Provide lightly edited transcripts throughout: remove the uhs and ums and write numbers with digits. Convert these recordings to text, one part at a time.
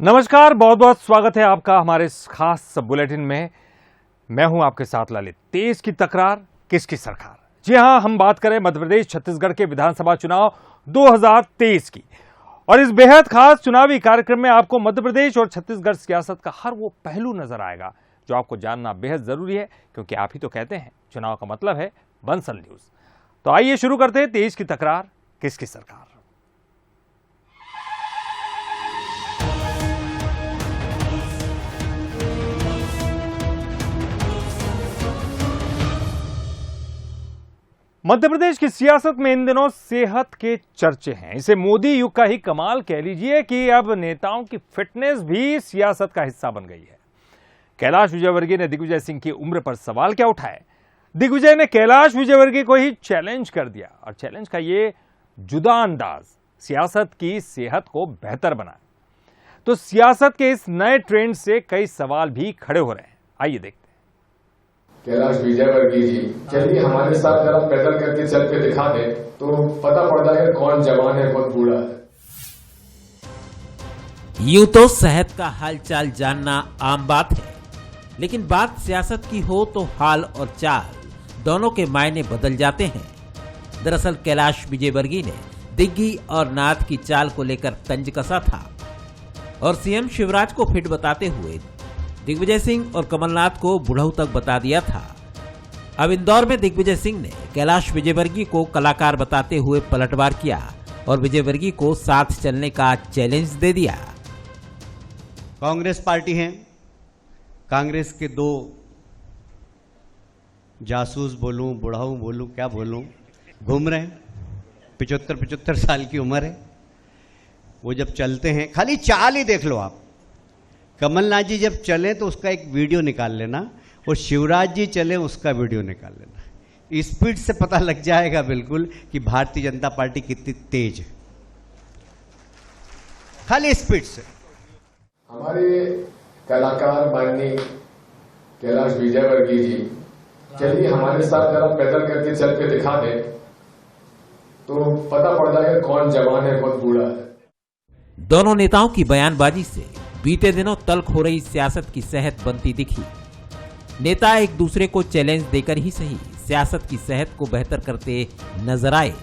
नमस्कार, बहुत बहुत स्वागत है आपका हमारे इस खास बुलेटिन में। मैं हूं आपके साथ ललित। तेज की तकरार, किसकी सरकार। जी हां, हम बात करें मध्य प्रदेश छत्तीसगढ़ के विधानसभा चुनाव 2023 की। और इस बेहद खास चुनावी कार्यक्रम में आपको मध्य प्रदेश और छत्तीसगढ़ सियासत का हर वो पहलू नजर आएगा जो आपको जानना बेहद जरूरी है, क्योंकि आप ही तो कहते हैं चुनाव का मतलब है बंसल न्यूज। तो आइए शुरू करते हैं तेज की तकरार, किसकी सरकार। मध्य प्रदेश की सियासत में इन दिनों सेहत के चर्चे हैं। इसे मोदी युग का ही कमाल कह लीजिए कि अब नेताओं की फिटनेस भी सियासत का हिस्सा बन गई है। कैलाश विजयवर्गीय ने दिग्विजय सिंह की उम्र पर सवाल क्या उठाए। दिग्विजय ने कैलाश विजयवर्गीय को ही चैलेंज कर दिया और चैलेंज का ये जुदा अंदाज सियासत की सेहत को बेहतर बनाए। तो सियासत के इस नए ट्रेंड से कई सवाल भी खड़े हो रहे हैं। आइए देखते हैं। कैलाश विजयवर्गीय जी, चलिए हमारे साथ जरा पैदल करके चल के दिखा दे तो पता पड़ता है कौन जवान है कौन बूढ़ा है। यूं तो सेहत का हालचाल जानना आम बात है, लेकिन बात सियासत की हो तो हाल और चाल दोनों के मायने बदल जाते हैं। दरअसल कैलाश विजयवर्गीय ने दिग्गी और नाथ की चाल को लेकर तंज कसा था और सीएम शिवराज को फिट बताते हुए दिग्विजय सिंह और कमलनाथ को बुढ़ऊ तक बता दिया था। अब इंदौर में दिग्विजय सिंह ने कैलाश विजयवर्गीय को कलाकार बताते हुए पलटवार किया और विजयवर्गीय को साथ चलने का चैलेंज दे दिया। कांग्रेस पार्टी है, कांग्रेस के दो जासूस बोलूं बुढ़ाऊ बोलूं क्या बोलूं घूम रहे हैं। 75 साल की उम्र है। वो जब चलते हैं, खाली चाल ही देख लो आप। कमलनाथ जी जब चले तो उसका एक वीडियो निकाल लेना और शिवराज जी चले उसका वीडियो निकाल लेना। स्पीड से पता लग जाएगा बिल्कुल कि भारतीय जनता पार्टी कितनी तेज है, खाली स्पीड से। हमारे कलाकार माननीय कैलाश विजयवर्गीय जी, चलिए हमारे साथ जरा पैदल करके चल के दिखा दे तो पता पड़ता है कौन जवान है कौन बूढ़ा है। दोनों नेताओं की बयानबाजी से बीते दिनों तल्ख हो रही सियासत की सेहत बनती दिखी। नेता एक दूसरे को चैलेंज देकर ही सही सियासत की सेहत को बेहतर करते नजर आए।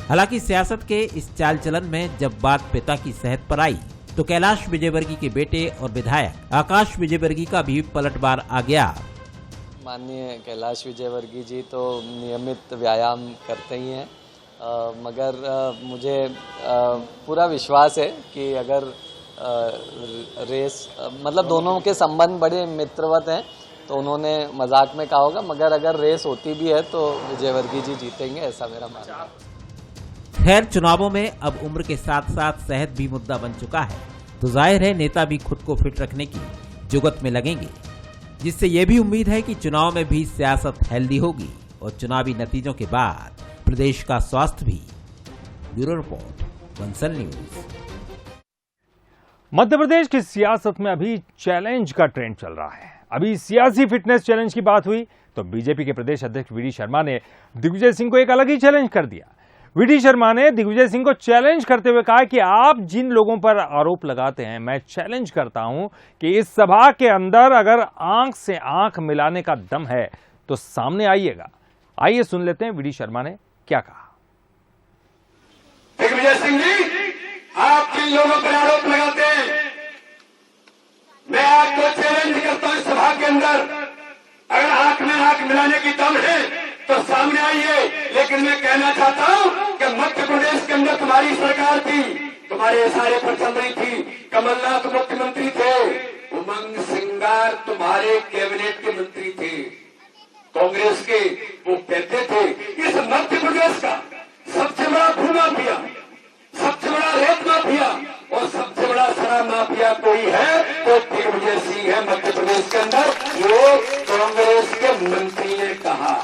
हालांकि सियासत के इस चाल चलन में जब बात पिता की सेहत पर आई तो कैलाश विजयवर्गीय के बेटे और विधायक आकाश विजयवर्गीय का भी पलटवार आ गया। माननीय कैलाश विजयवर्गीय जी तो नियमित व्यायाम करते ही हैं, मगर मुझे पूरा विश्वास है कि अगर रेस मतलब दोनों के संबंध बड़े मित्रवत हैं तो उन्होंने मजाक में कहा होगा, मगर अगर रेस होती भी है तो विजयवर्गीय जी जीतेंगे, ऐसा मेरा मानना है। खैर, चुनावों में अब उम्र के साथ साथ सेहत भी मुद्दा बन चुका है, तो जाहिर है नेता भी खुद को फिट रखने की जुगत में लगेंगे, जिससे ये भी उम्मीद है कि चुनाव में भी सियासत हेल्दी होगी और चुनावी नतीजों के बाद प्रदेश का स्वास्थ्य भी। Bureau report, Bansal news. Madhya Pradesh की सियासत में अभी चैलेंज का ट्रेंड चल रहा है। अभी सियासी फिटनेस चैलेंज की बात हुई तो बीजेपी के प्रदेश अध्यक्ष वीडी शर्मा ने दिग्विजय सिंह को एक अलग ही चैलेंज कर दिया। वीडी शर्मा ने दिग्विजय सिंह को चैलेंज करते हुए कहा कि आप जिन लोगों पर आरोप लगाते हैं, मैं चैलेंज करता हूं कि इस सभा के अंदर अगर आंख से आंख मिलाने का दम है तो सामने आइएगा। आइए सुन लेते हैं वीडी शर्मा ने क्या कहा। दिग्विजय सिंह जी, आप जिन लोगों पर आरोप लगाते हैं, मैं आपको चैलेंज करता हूं सभा के अंदर, अगर आंख में आंख मिलाने की दम है तो सामने आइए। लेकिन मैं कहना चाहता हूं कि मध्य प्रदेश के अंदर तुम्हारी सरकार थी, तुम्हारे सारे पर चल रही थी, कमलनाथ मुख्यमंत्री थे, उमंग सिंगार तुम्हारे कैबिनेट के मंत्री थे, कांग्रेस के। वो कहते थे इस मध्य प्रदेश का सबसे बड़ा भू माफिया, सबसे बड़ा रेत माफिया और सबसे बड़ा शराब माफिया कोई है तो दिग्विजय सिंह है मध्य प्रदेश के अंदर, ये कांग्रेस के मंत्री ने कहा।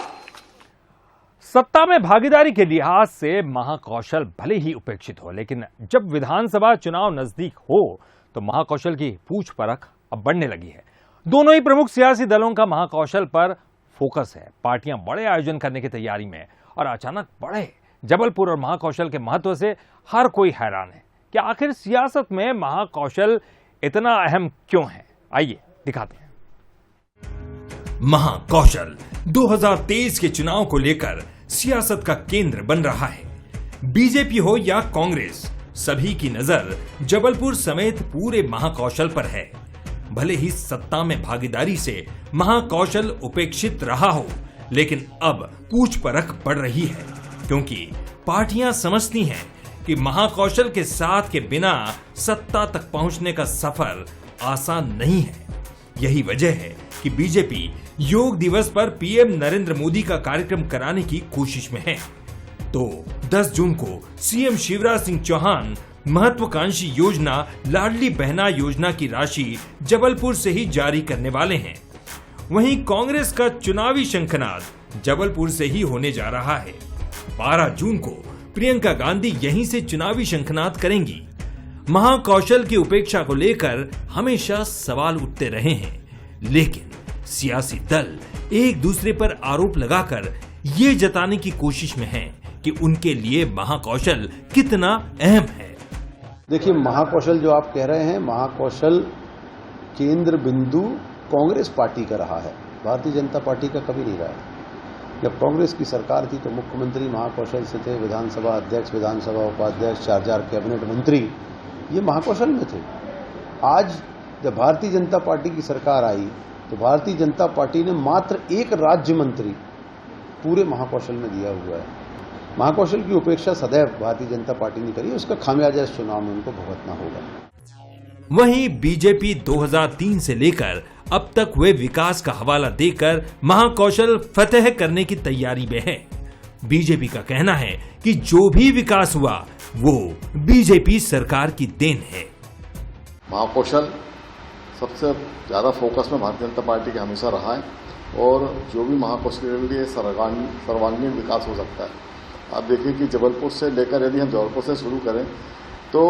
सत्ता में भागीदारी के लिहाज से महाकौशल भले ही उपेक्षित हो, लेकिन जब विधानसभा चुनाव नजदीक हो तो महाकौशल की पूछ परख अब बढ़ने लगी है। दोनों ही प्रमुख सियासी दलों का महाकौशल पर फोकस है। पार्टियां बड़े आयोजन करने की तैयारी में और अचानक बढ़े जबलपुर और महाकौशल के महत्व से हर कोई हैरान है कि आखिर सियासत में महाकौशल इतना अहम क्यों है, आइए दिखाते हैं। महाकौशल 2023 के चुनाव को लेकर सियासत का केंद्र बन रहा है। बीजेपी हो या कांग्रेस, सभी की नजर जबलपुर समेत पूरे महाकौशल पर है। भले ही सत्ता में भागीदारी से महाकौशल उपेक्षित रहा हो, लेकिन अब पूछ परख बढ़ रही है, क्योंकि पार्टियां समझती हैं कि महाकौशल के साथ के बिना सत्ता तक पहुंचने का सफर आसान नहीं है। यही वजह है कि बीजेपी योग दिवस पर पीएम नरेंद्र मोदी का कार्यक्रम कराने की कोशिश में है। तो 10 जून को सीएम शिवराज सिंह चौहान महत्वाकांक्षी योजना लाडली बहना योजना की राशि जबलपुर से ही जारी करने वाले हैं। वहीं कांग्रेस का चुनावी शंखनाद जबलपुर से ही होने जा रहा है। 12 जून को प्रियंका गांधी यहीं से चुनावी शंखनाद करेंगी। महाकौशल की उपेक्षा को लेकर हमेशा सवाल उठते रहे हैं, लेकिन सियासी दल एक दूसरे पर आरोप लगाकर ये जताने की कोशिश में हैं कि उनके लिए महाकौशल कितना अहम है। देखिए, महाकौशल जो आप कह रहे हैं, महाकौशल केंद्र बिंदु कांग्रेस पार्टी का रहा है, भारतीय जनता पार्टी का कभी नहीं रहा है। जब कांग्रेस की सरकार थी तो मुख्यमंत्री महाकौशल से थे, विधानसभा अध्यक्ष, विधानसभा उपाध्यक्ष, 4 कैबिनेट मंत्री ये महाकौशल में थे। आज जब भारतीय जनता पार्टी की सरकार आई तो भारतीय जनता पार्टी ने मात्र एक राज्य मंत्री पूरे महाकौशल में दिया हुआ है। महाकौशल की उपेक्षा सदैव भारतीय जनता पार्टी ने करी, उसका खामियाजा इस चुनाव में उनको भुगतना होगा। वहीं बीजेपी 2003 से लेकर अब तक वे विकास का हवाला देकर महाकौशल फतेह करने की तैयारी में है। बीजेपी का कहना है कि जो भी विकास हुआ वो बीजेपी सरकार की देन है। महाकौशल सबसे ज्यादा फोकस में भारतीय जनता पार्टी का हमेशा रहा है और जो भी महाकौशल के लिए सर्वांगीण विकास हो सकता है। आप देखिए कि जबलपुर से लेकर यदि हम जबलपुर से शुरू करें तो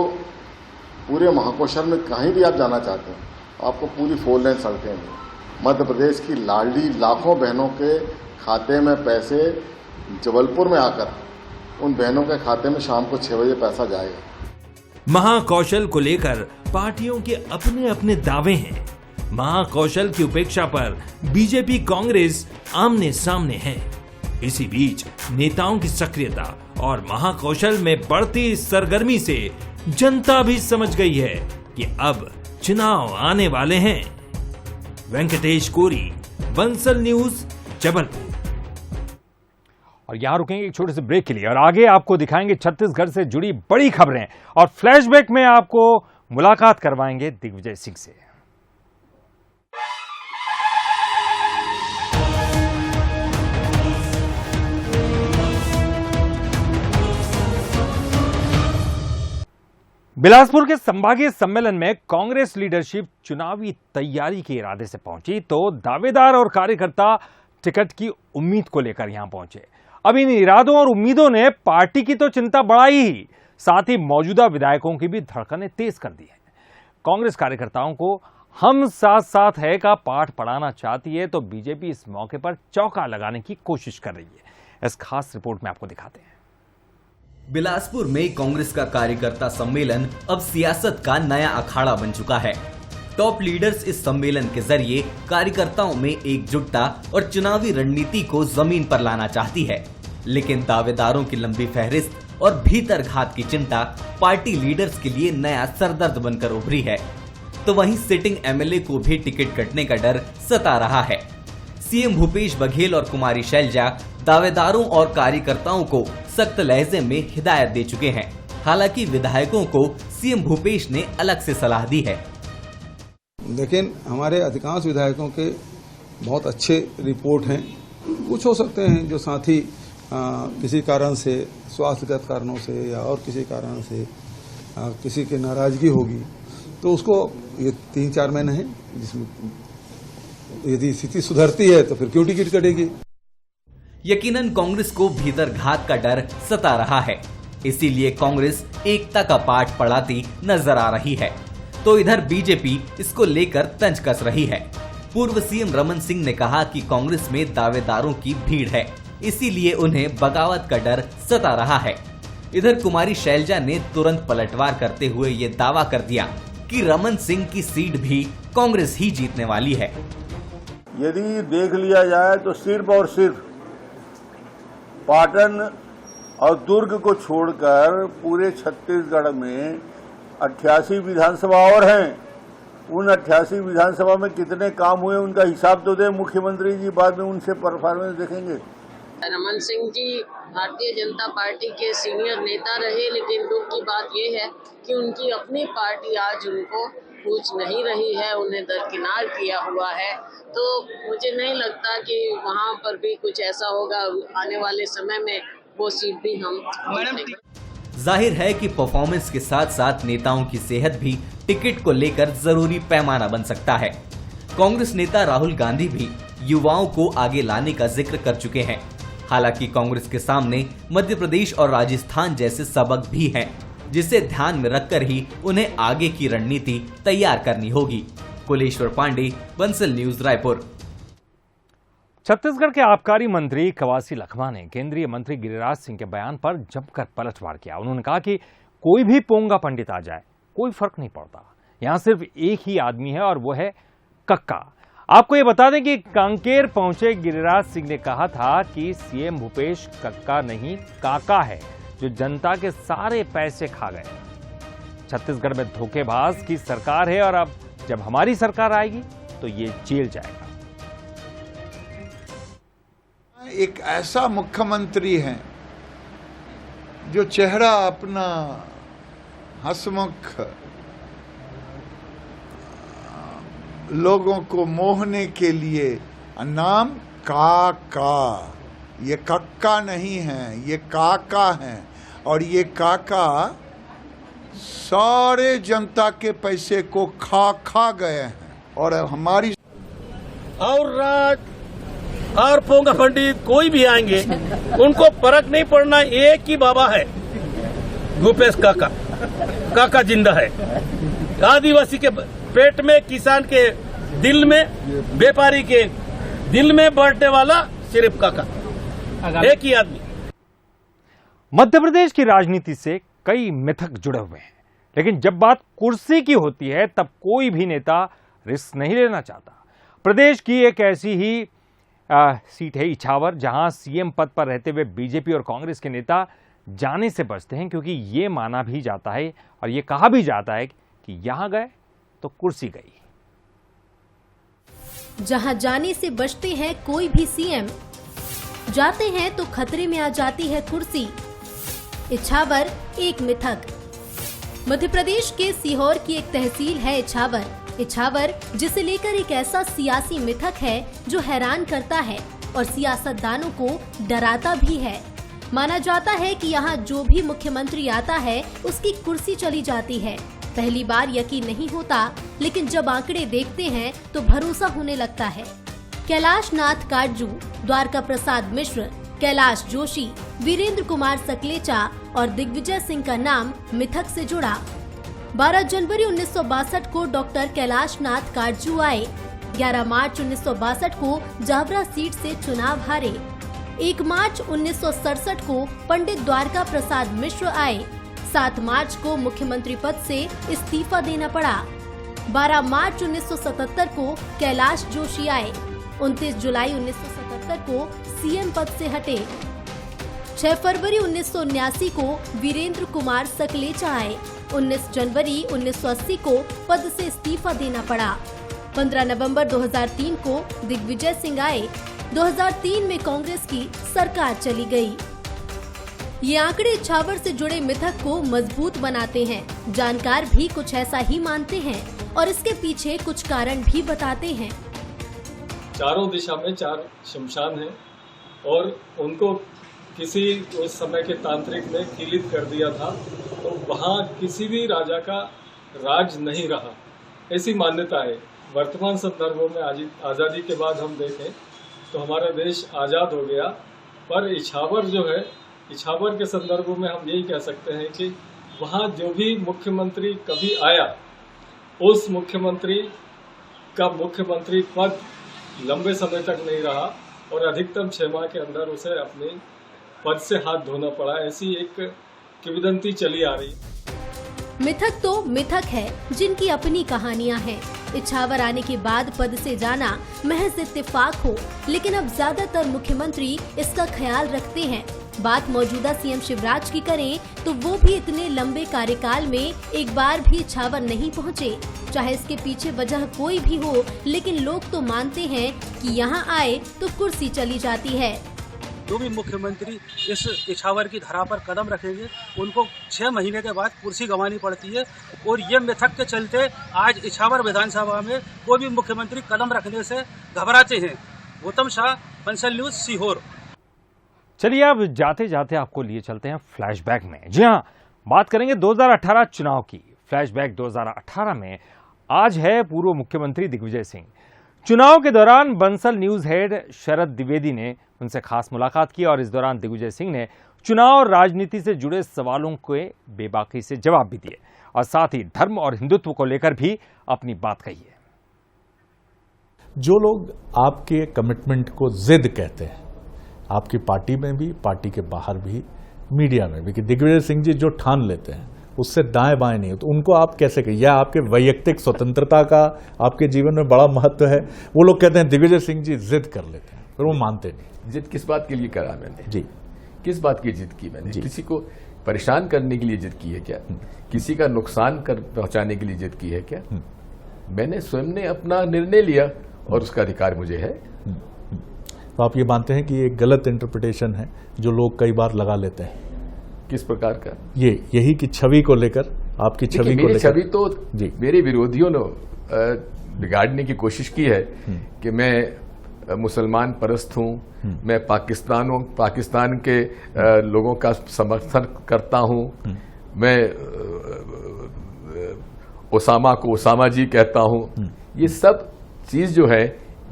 पूरे महाकौशल में कहीं भी आप जाना चाहते हैं आपको पूरी 4 लेन सड़कें हैं। मध्य प्रदेश की लाडली लाखों बहनों के खाते में पैसे जबलपुर में आकर उन बहनों के खाते में शाम को 6 बजे पैसा जाएगा। महाकौशल को लेकर पार्टियों के अपने अपने दावे हैं। महाकौशल की उपेक्षा पर बीजेपी कांग्रेस आमने सामने है। इसी बीच नेताओं की सक्रियता और महाकौशल में बढ़ती सरगर्मी से जनता भी समझ गई है कि अब चुनाव आने वाले हैं। वेंकटेश कोरी, बंसल न्यूज, जबलपुर। और यहां रुकेंगे एक छोटे से ब्रेक के लिए और आगे आपको दिखाएंगे छत्तीसगढ़ से जुड़ी बड़ी खबरें और फ्लैशबैक में आपको मुलाकात करवाएंगे दिग्विजय सिंह से। बिलासपुर के संभागीय सम्मेलन में कांग्रेस लीडरशिप चुनावी तैयारी के इरादे से पहुंची तो दावेदार और कार्यकर्ता टिकट की उम्मीद को लेकर यहां पहुंचे। अब इन इरादों और उम्मीदों ने पार्टी की तो चिंता बढ़ाई ही, साथ ही मौजूदा विधायकों की भी धड़कनें तेज कर दी है। कांग्रेस कार्यकर्ताओं को हम साथ साथ है का पाठ पढ़ाना चाहती है तो बीजेपी इस मौके पर चौका लगाने की कोशिश कर रही है। इस खास रिपोर्ट में आपको दिखाते हैं। बिलासपुर में कांग्रेस का कार्यकर्ता सम्मेलन अब सियासत का नया अखाड़ा बन चुका है। टॉप लीडर्स इस सम्मेलन के जरिए कार्यकर्ताओं में एकजुटता और चुनावी रणनीति को जमीन पर लाना चाहती है, लेकिन दावेदारों की लंबी फहरिस्त और भीतर घात की चिंता पार्टी लीडर्स के लिए नया सरदर्द बनकर उभरी है। तो वहीं सिटिंग एमएलए को भी टिकट कटने का डर सता रहा है। सीएम भूपेश बघेल और कुमारी शैलजा दावेदारों और कार्यकर्ताओं को सख्त लहजे में हिदायत दे चुके हैं। हालांकि विधायकों को सीएम भूपेश ने अलग से सलाह दी है। लेकिन हमारे अधिकांश विधायकों के बहुत अच्छे रिपोर्ट हैं। कुछ हो सकते हैं जो साथी किसी कारण से, स्वास्थ्यगत कारणों से या और किसी कारण से किसी की नाराजगी होगी तो उसको ये 3-4 महीने हैं जिसमें यदि स्थिति सुधरती है तो फिर क्यों टिकट कटेगी। यकीनन कांग्रेस को भीतर घात का डर सता रहा है, इसीलिए कांग्रेस एकता का पाठ पढ़ाती नजर आ रही है। तो इधर बीजेपी इसको लेकर तंज कस रही है। पूर्व सीएम रमन सिंह ने कहा कि कांग्रेस में दावेदारों की भीड़ है, इसीलिए उन्हें बगावत का डर सता रहा है। इधर कुमारी शैलजा ने तुरंत पलटवार करते हुए ये दावा कर दिया कि रमन सिंह की सीट भी कांग्रेस ही जीतने वाली है। यदि देख लिया जाए तो सिर्फ और सिर्फ पाटन और दुर्ग को छोड़कर पूरे छत्तीसगढ़ में 88 विधानसभा और हैं। उन 88 विधानसभा में कितने काम हुए उनका हिसाब तो दे मुख्यमंत्री जी, बाद में उनसे परफॉर्मेंस देखेंगे। रमन सिंह जी भारतीय जनता पार्टी के सीनियर नेता रहे, लेकिन दुख की बात यह है कि उनकी अपनी पार्टी आज उनको पूछ नहीं रही है, उन्हें दरकिनार किया हुआ है। तो मुझे नहीं लगता कि वहां पर भी कुछ ऐसा होगा आने वाले समय में, वो सीट भी हम जाहिर है कि परफॉर्मेंस के साथ साथ नेताओं की सेहत भी टिकट को लेकर जरूरी पैमाना बन सकता है। कांग्रेस नेता राहुल गांधी भी युवाओं को आगे लाने का जिक्र कर चुके हैं। हालांकि कांग्रेस के सामने मध्य प्रदेश और राजस्थान जैसे सबक भी हैं, जिसे ध्यान में रखकर ही उन्हें आगे की रणनीति तैयार करनी होगी। कुलेश्वर पांडे, बंसल न्यूज, रायपुर। छत्तीसगढ़ के आबकारी मंत्री कवासी लखमा ने केंद्रीय मंत्री गिरिराज सिंह के बयान पर जमकर पलटवार किया। उन्होंने कहा कि कोई भी पोंगा पंडित आ जाए, कोई फर्क नहीं पड़ता, यहां सिर्फ एक ही आदमी है और वो है कक्का। आपको ये बता दें कि कांकेर पहुंचे गिरिराज सिंह ने कहा था कि सीएम भूपेश कक्का नहीं काका है, जो जनता के सारे पैसे खा गए। छत्तीसगढ़ में धोखेबाज की सरकार है और अब जब हमारी सरकार आएगी तो ये जेल जाएगा। एक ऐसा मुख्यमंत्री है जो चेहरा अपना हंसमुख, लोगों को मोहने के लिए, नाम काका, ये कक्का नहीं है, ये काका है। और ये काका सारे जनता के पैसे को खा गए हैं। और हमारी और राज और पोंगा पंडित कोई भी आएंगे, उनको फर्क नहीं पड़ना, एक ही बाबा है भूपेश काका। काका जिंदा है। आदिवासी के पेट में, किसान के दिल में, व्यापारी के दिल में बैठने वाला सिर्फ काका, एक ही आदमी। मध्य प्रदेश की राजनीति से कई मिथक जुड़े हुए हैं, लेकिन जब बात कुर्सी की होती है तब कोई भी नेता रिस्क नहीं लेना चाहता। प्रदेश की एक ऐसी ही सीट है इछावर, जहां सीएम पद पर रहते हुए बीजेपी और कांग्रेस के नेता जाने से बचते हैं, क्योंकि ये माना भी जाता है और ये कहा भी जाता है कि यहां गए तो कुर्सी गई। जहां जाने से बचते हैं कोई भी सीएम, जाते हैं तो खतरे में आ जाती है कुर्सी। इछावर एक मिथक। मध्य प्रदेश के सीहोर की एक तहसील है इछावर। इछावर जिसे लेकर एक ऐसा सियासी मिथक है जो हैरान करता है और सियासतदानों को डराता भी है। माना जाता है कि यहाँ जो भी मुख्यमंत्री आता है उसकी कुर्सी चली जाती है। पहली बार यकीन नहीं होता, लेकिन जब आंकड़े देखते हैं तो भरोसा होने लगता है। कैलाश नाथ काटजू, द्वारका प्रसाद मिश्र, कैलाश जोशी, वीरेंद्र कुमार सकलेचा और दिग्विजय सिंह का नाम मिथक से जुड़ा। 12 जनवरी 1962 को डॉक्टर कैलाश नाथ काटजू आए। 11 मार्च 1962 को जावरा सीट से चुनाव हारे। 1 मार्च 1967 को पंडित द्वारका प्रसाद मिश्र आए। 7 मार्च को मुख्यमंत्री पद से इस्तीफा देना पड़ा। 12 मार्च 1977 को कैलाश जोशी आए। 29 जुलाई 1977 को सीएम पद से हटे। 6 फरवरी 1979 को वीरेंद्र कुमार सकलेचा आए। 19 जनवरी 1980 को पद से इस्तीफा देना पड़ा। 15 नवंबर 2003 को दिग्विजय सिंह आए। 2003 में कांग्रेस की सरकार चली गई। ये आंकड़े इछावर से जुड़े मिथक को मजबूत बनाते हैं। जानकार भी कुछ ऐसा ही मानते हैं और इसके पीछे कुछ कारण भी बताते हैं। चारों दिशा में 4 शमशान हैं और उनको किसी उस समय के तांत्रिक ने किलित कर दिया था, तो वहाँ किसी भी राजा का राज नहीं रहा, ऐसी मान्यता है। वर्तमान संदर्भों में आज़ादी के बाद हम देखें तो हमारा देश आज़ाद हो गया, पर इछावर जो है, इछावर के संदर्भों में हम यही कह सकते हैं कि वहाँ जो भी मुख्यमंत्री कभी आया, उस मुख्यमंत्री का मुख्यमंत्री पद लंबे समय तक नहीं रहा और अधिकतम 6 माह के अंदर उसे अपने पद से हाथ धोना पड़ा। ऐसी एक किंवदंती चली आ रही। मिथक तो मिथक है जिनकी अपनी कहानियां हैं। इछावर आने के बाद पद से जाना महज इत्तेफाक हो, लेकिन अब ज्यादातर मुख्यमंत्री इसका ख्याल रखते हैं। बात मौजूदा सीएम शिवराज की करें तो वो भी इतने लंबे कार्यकाल में एक बार भी इछावर नहीं पहुंचे। चाहे इसके पीछे वजह कोई भी हो, लेकिन लोग तो मानते हैं कि यहां आए तो कुर्सी चली जाती है। जो भी मुख्यमंत्री इस इछावर की धरा पर कदम रखेंगे उनको 6 महीने के बाद कुर्सी गंवानी पड़ती है, और ये मिथक के चलते आज इछावर विधानसभा में कोई भी मुख्यमंत्री कदम रखने से घबराते हैं। गौतम शाह, बंसल न्यूज, सीहोर। चलिए अब जाते जाते आपको लिए चलते हैं फ्लैशबैक में। जी हाँ, बात करेंगे 2018 चुनाव की। फ्लैशबैक 2018 में आज है पूर्व मुख्यमंत्री दिग्विजय सिंह। चुनाव के दौरान बंसल न्यूज हेड शरद द्विवेदी ने उनसे खास मुलाकात की और इस दौरान दिग्विजय सिंह ने चुनाव और राजनीति से जुड़े सवालों के बेबाकी से जवाब भी दिए और साथ ही धर्म और हिंदुत्व को लेकर भी अपनी बात कही है। जो लोग आपके कमिटमेंट को जिद कहते हैं, आपकी पार्टी में भी, पार्टी के बाहर भी, मीडिया में भी, कि दिग्विजय सिंह जी जो ठान लेते हैं उससे दाएं बाएं नहीं, तो उनको आप कैसे कहें? या आपके वैयक्तिक स्वतंत्रता का आपके जीवन में बड़ा महत्व है? वो लोग कहते हैं दिग्विजय सिंह जी जिद कर लेते हैं, फिर वो मानते नहीं। जिद किस बात के लिए करा मैंने? जी, किस बात की जिद की मैंने? किसी को परेशान करने के लिए जिद की है क्या? किसी का नुकसान पहुंचाने के लिए जिद की है क्या? मैंने स्वयं ने अपना निर्णय लिया और उसका अधिकार मुझे है। तो आप ये मानते हैं कि ये गलत इंटरप्रिटेशन है जो लोग कई बार लगा लेते हैं? किस प्रकार का? यही कि छवि को लेकर, आपकी छवि को लेकर। छवि तो जी मेरे विरोधियों ने बिगाड़ने की कोशिश की है कि मैं मुसलमान परस्त हूं, मैं पाकिस्तान के लोगों का समर्थन करता हूं, मैं ओसामा को ओसामा जी कहता हूं। ये सब चीज जो है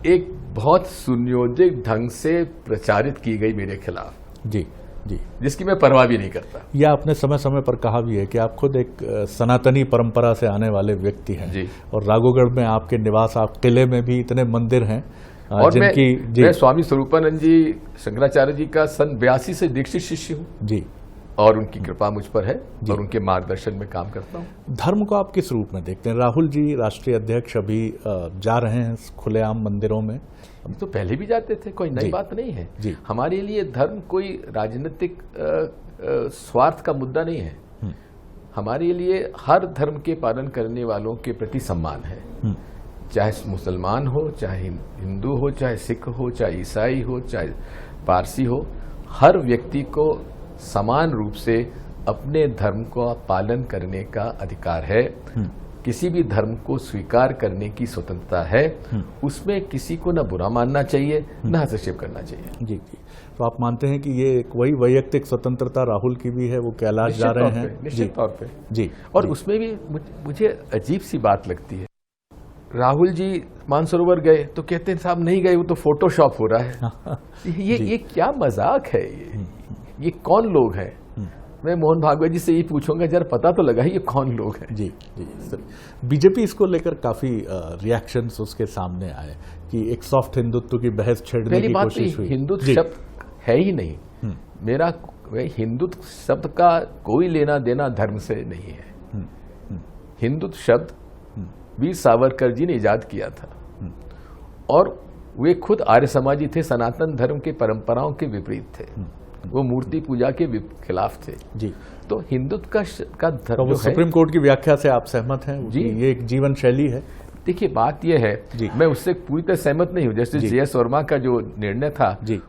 एक बहुत सुनियोजित ढंग से प्रचारित की गई मेरे खिलाफ, जी जी, जिसकी मैं परवाह भी नहीं करता। यह आपने समय समय पर कहा भी है कि आप खुद एक सनातनी परंपरा से आने वाले व्यक्ति हैं जी। और राघोगढ़ में आपके निवास, आप किले में भी इतने मंदिर हैं और मैं स्वामी स्वरूपानंद जी, शंकराचार्य जी का सन 82 से दीक्षित शिष्य हूँ जी, और उनकी कृपा मुझ पर है और उनके मार्गदर्शन में काम करता हूँ। धर्म को आप किस रूप में देखते हैं? राहुल जी राष्ट्रीय अध्यक्ष अभी जा रहे हैं खुलेआम मंदिरों में। हम तो पहले भी जाते थे, कोई नई बात नहीं है जी। हमारे लिए धर्म कोई राजनीतिक स्वार्थ का मुद्दा नहीं है। हमारे लिए हर धर्म के पालन करने वालों के प्रति सम्मान है, चाहे मुसलमान हो, चाहे हिंदू हो, चाहे सिख हो, चाहे ईसाई हो, चाहे पारसी हो। हर व्यक्ति को समान रूप से अपने धर्म का पालन करने का अधिकार है। किसी भी धर्म को स्वीकार करने की स्वतंत्रता है। उसमें किसी को न बुरा मानना चाहिए, न हस्तक्षेप करना चाहिए। जी जी, तो आप मानते हैं कि ये एक वही वैयक्तिक स्वतंत्रता राहुल की भी है, वो कैलाश जा रहे हैं निश्चित तौर पे जी। और जी। उसमें भी मुझे अजीब सी बात लगती है, राहुल जी मानसरोवर गए तो कहते हैं साहब नहीं गए, वो तो फोटोशॉप हो रहा है। ये क्या मजाक है? ये कौन लोग हैं? मैं मोहन भागवत जी से ये पूछूंगा, जरा पता तो लगा ये कौन लोग हैं। जी जी सर, बीजेपी इसको लेकर काफी रिएक्शंस उसके सामने आए कि एक सॉफ्ट हिंदुत्व की बहस छेड़ने की कोशिश हुई। हिंदुत्व शब्द है ही नहीं मेरा, हिंदुत्व शब्द का कोई लेना देना धर्म से नहीं है। हिंदुत्व शब्द वीर सावरकर जी ने इजाद किया था और वे खुद आर्य समाजी थे, सनातन धर्म के परंपराओं के विपरीत थे, वो मूर्ति पूजा के खिलाफ थे जी। तो हिंदुत्व का धर्म तो सुप्रीम कोर्ट की व्याख्या से आप सहमत हैं जी? ये एक जीवन शैली है। देखिए बात यह है जी, मैं उससे पूरी तरह सहमत नहीं हूं, जैसे JS वर्मा का जो निर्णय था जी।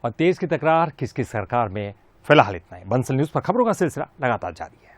और तेज की तकरार किसकी सरकार में, फिलहाल इतना ही। बंसल न्यूज पर खबरों का सिलसिला लगातार जारी है।